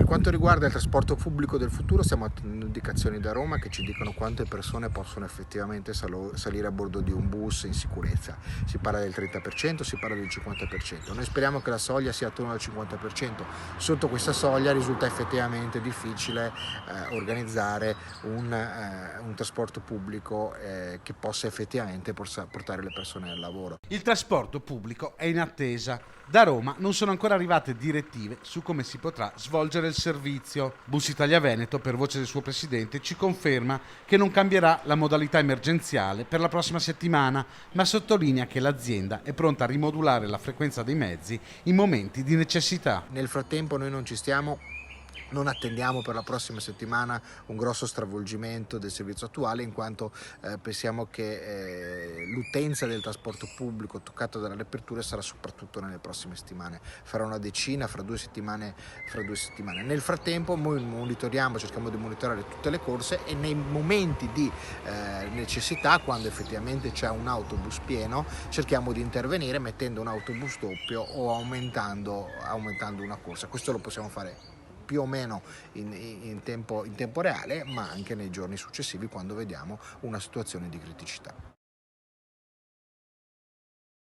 quanto riguarda il trasporto pubblico del futuro, stiamo attendendo indicazioni da Roma che ci dicono quante persone possono effettivamente salire a bordo di un bus in sicurezza. Si parla del 30%, si parla del 50%. Noi speriamo che la soglia sia attorno al 50%. Sotto questa soglia risulta effettivamente difficile organizzare un trasporto pubblico che possa effettivamente portare le persone al lavoro. Il trasporto pubblico è in attesa. Da Roma non sono ancora arrivate direttive su come si potrà svolgere il servizio. Bus Italia Veneto, per voce del suo presidente, ci conferma che non cambierà la modalità emergenziale per la prossima settimana, ma sottolinea che l'azienda è pronta a rimodulare la frequenza dei mezzi in momenti di necessità. Nel frattempo noi non attendiamo per la prossima settimana un grosso stravolgimento del servizio attuale, in quanto pensiamo che l'utenza del trasporto pubblico toccata dalle aperture sarà soprattutto nelle prossime settimane. Farà una decina, fra due settimane. Nel frattempo noi cerchiamo di monitorare tutte le corse e nei momenti di necessità, quando effettivamente c'è un autobus pieno, cerchiamo di intervenire mettendo un autobus doppio o aumentando una corsa. Questo lo possiamo fare più o meno in tempo reale, ma anche nei giorni successivi quando vediamo una situazione di criticità.